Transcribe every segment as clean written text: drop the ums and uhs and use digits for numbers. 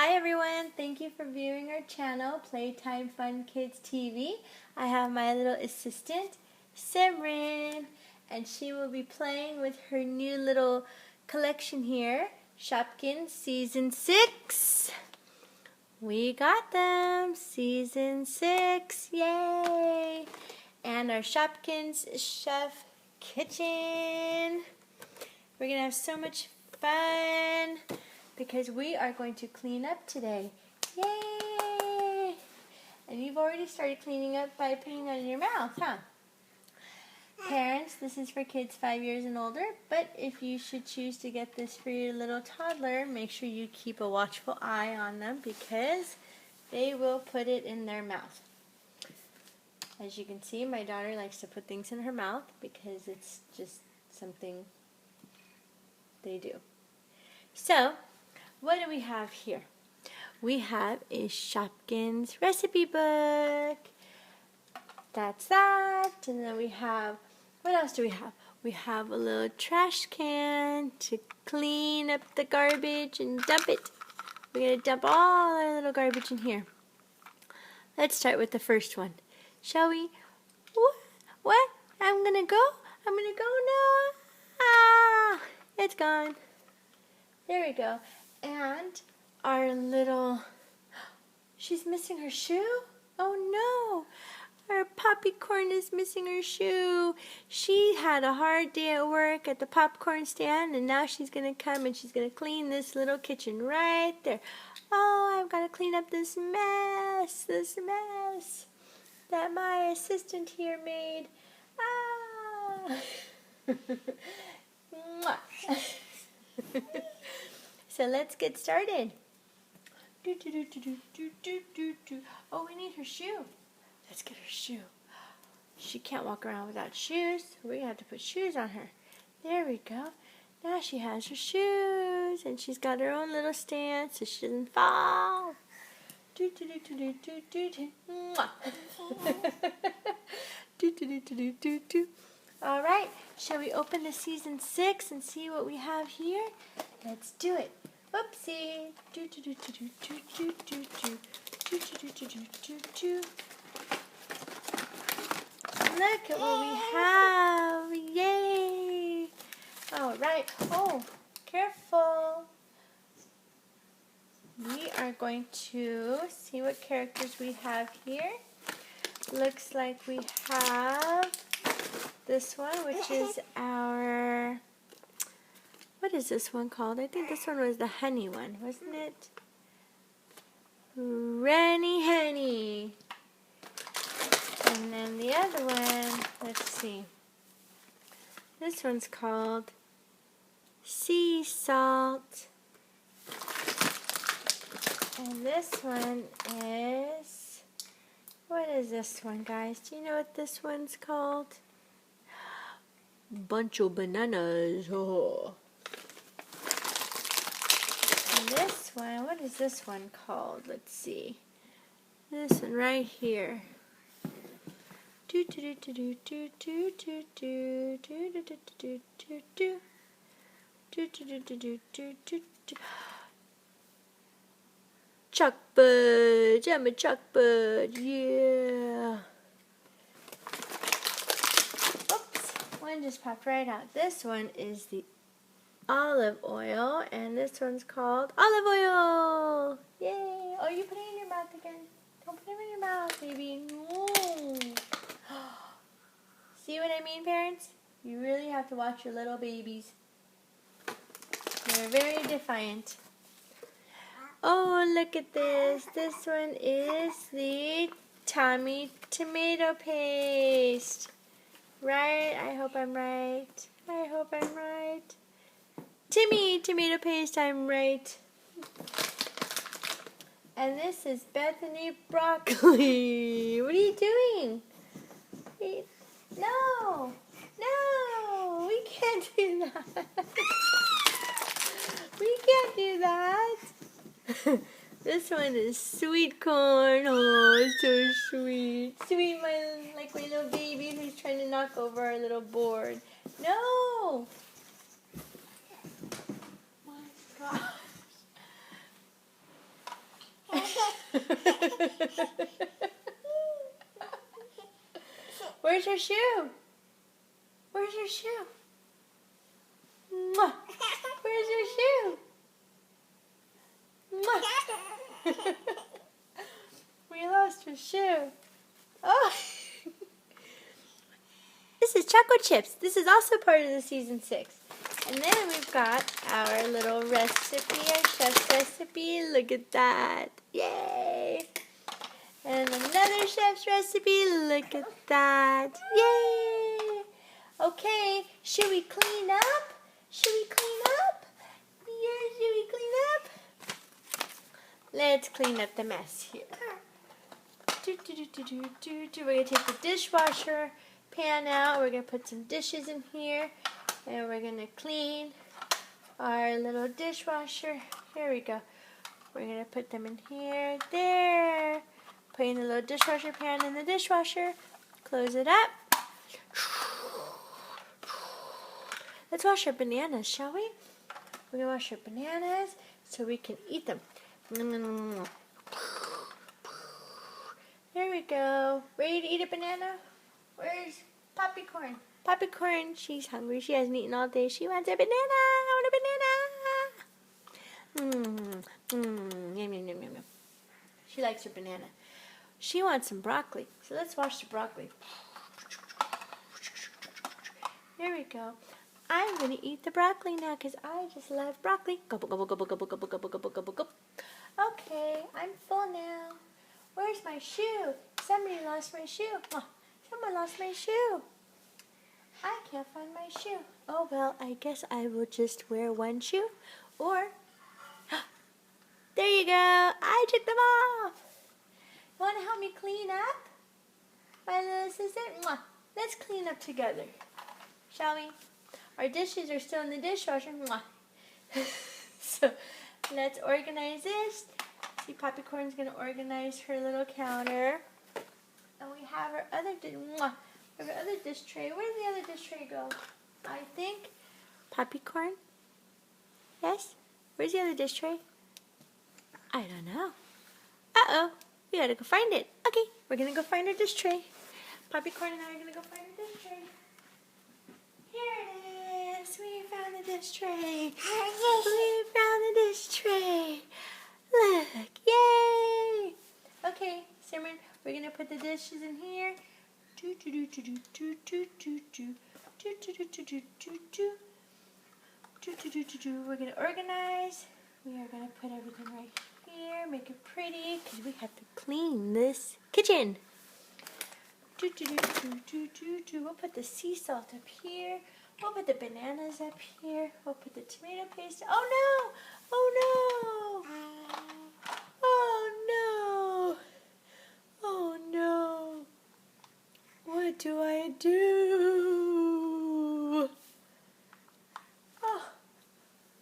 Hi everyone, thank you for viewing our channel, Playtime Fun Kids TV. I have my little assistant, Simran, and she will be playing with her new little collection here, Shopkins Season 6. We got them, Season 6, yay! And our Shopkins Chef Kitchen. We're going to have so much fun because we are going to clean up today. Yay! And you've already started cleaning up by putting that in your mouth, huh? Parents, this is for kids 5 years and older, but if you should choose to get this for your little toddler, make sure you keep a watchful eye on them because they will put it in their mouth. As you can see, my daughter likes to put things in her mouth because it's just something they do. So, what do we have here? We have a Shopkins recipe book. That's that. And then we have, what else do we have? We have a little trash can to clean up the garbage and dump it. We're going to dump all our little garbage in here. Let's start with the first one. Shall we? What? I'm going to go? I'm going to go now? Ah! It's gone. There we go. And our little, she's missing her shoe? Oh no, our Poppy Corn is missing her shoe. She had a hard day at work at the popcorn stand and now she's going to come and she's going to clean this little kitchen right there. Oh, I've got to clean up this mess that my assistant here made. Ah! So let's get started. Oh, we need her shoe. Let's get her shoe. She can't walk around without shoes. We're going to have to put shoes on her. There we go. Now she has her shoes. And she's got her own little stand so she doesn't fall. All right. Shall we open the Season 6 and see what we have here? Let's do it. Whoopsie. Look at what we have. Yay. All right. Oh, careful. We are going to see what characters we have here. Looks like we have this one, which is our... What is this one called? I think this one was the honey one, wasn't it? Rennie Henny. And then the other one, let's see. This one's called Sea Salt. And this one is, what is this one, guys? Do you know what this one's called? Bunch of bananas. Oh. And this one, what is this one called? Let's see. This one right here. Chuck bud. I'm a chuck bud. Yeah. Oops. One just popped right out. This one is the olive oil, and this one's called olive oil. Yay! Oh, you put it in your mouth again. Don't put it in your mouth, baby. No. See what I mean, parents? You really have to watch your little babies. They're very defiant. Oh, look at this. This one is the Tommy tomato paste. Right? I hope I'm right. I hope I'm right. Timmy tomato paste, I'm right. And this is Bethany broccoli. What are you doing? No, we can't do that. We can't do that. This one is sweet corn. Oh, so sweet. Sweet, like my little baby who's trying to knock over our little board. No. My gosh. Where's your shoe? Where's your shoe? Mwah. Where's your shoe? Mwah. We lost your shoe. Oh. This is chocolate chips. This is also part of the season 6. And then we've got our little recipe, our chef's recipe. Look at that. Yay. And another chef's recipe. Look at that. Yay. Okay, should we clean up? Should we clean up? Yeah, should we clean up? Let's clean up the mess here. We're going to take the dishwasher pan out. We're going to put some dishes in here. And we're going to clean our little dishwasher. Here we go. We're going to put them in here. There. Putting the little dishwasher pan in the dishwasher. Close it up. Let's wash our bananas, shall we? We're going to wash our bananas so we can eat them. There we go. Ready to eat a banana? Where's Poppy Corn? Poppy Corn, she's hungry. She hasn't eaten all day. She wants a banana. I want a banana. Yum, yum, yum, yum, yum. She likes her banana. She wants some broccoli. So let's wash the broccoli. There we go. I'm going to eat the broccoli now because I just love broccoli. Gobble, gobble, gobble, gobble, gobble, gobble, gobble, gobble, gobble. Okay, I'm full now. Where's my shoe? Somebody lost my shoe. Oh, someone lost my shoe. I can't find my shoe. Oh, well, I guess I will just wear one shoe. Or, there you go. I took them off. You want to help me clean up? My little assistant? Mwah. Let's clean up together. Shall we? Our dishes are still in the dishwasher. Mwah. So, let's organize this. See, Poppy Corn's going to organize her little counter. And we have our other dish tray. Where did the other dish tray go? I think Poppy Corn? Yes? Where's the other dish tray? I don't know. Uh-oh. We gotta go find it. Okay, we're gonna go find our dish tray. Poppy Corn and I are gonna go find our dish tray. Here it is. We found the dish tray. We found the dish tray. Look. Yay. Okay, Simran, we're gonna put the dishes in here. We're going to organize. We are going to put everything right here, make it pretty, because we have to clean this kitchen. We'll put the sea salt up here. We'll put the bananas up here. We'll put the tomato paste. Oh no! Oh no! Oh no! Oh no! What do I do? Oh,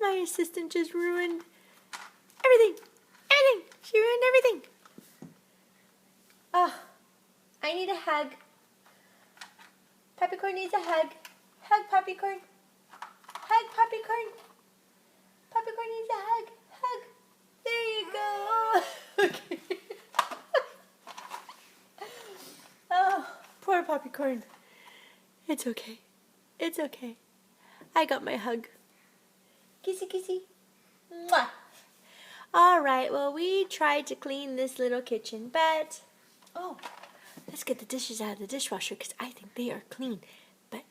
my assistant just ruined everything. Everything. She ruined everything. Oh, I need a hug. Poppy Corn needs a hug. Hug, Poppy Corn. Hug, Poppy Corn. Poppy Corn needs a hug. Hug. There you go. Okay. Oh. Poor Poppy Corn. It's okay. It's okay. I got my hug. Kissy, kissy. Mwah. All right, well, we tried to clean this little kitchen, but, oh, let's get the dishes out of the dishwasher because I think they are clean. But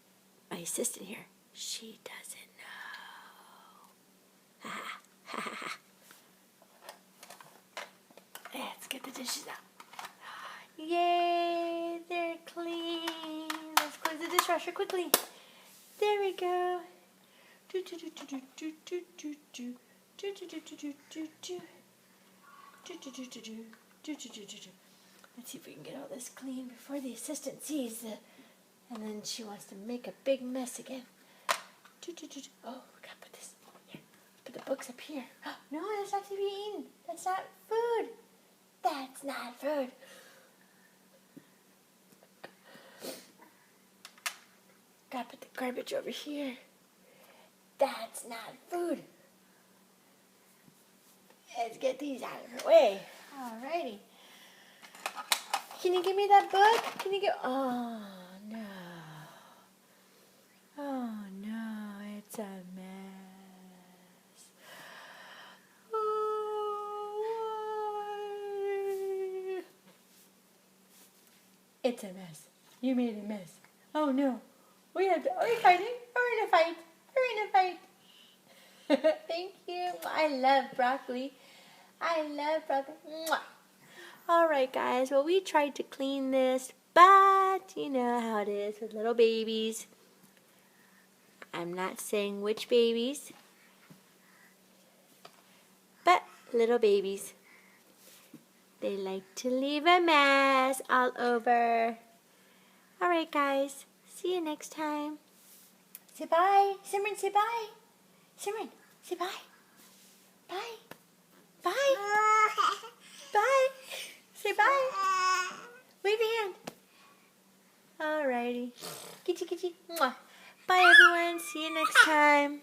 my assistant here, she doesn't know. Let's get the dishes out. Yay, they're clean. Let's close the dishwasher quickly. There we go. Let's see if we can get all this clean before the assistant sees it. And then she wants to make a big mess again. Oh, we gotta put this here. Put the books up here. No, that's not to be eaten. That's not food. That's not food. Gotta put the garbage over here. That's not food. Let's get these out of her way. Alrighty. Can you give me that book? Can you give... Oh, no. Oh, no. It's a mess. Oh, it's a mess. You made a mess. Oh, no. Are we fighting? We're in a fight. We're in a fight. Thank you. I love broccoli. I love broccoli. Mwah. All right, guys. Well, we tried to clean this, but you know how it is with little babies. I'm not saying which babies, but little babies. They like to leave a mess all over. All right, guys. See you next time. Say bye. Simran, say bye. Simran, say bye. Bye. Bye. Bye. Say bye. Wave your hand. Alrighty. Kitty, kitty. Mwah. Bye, everyone. See you next time.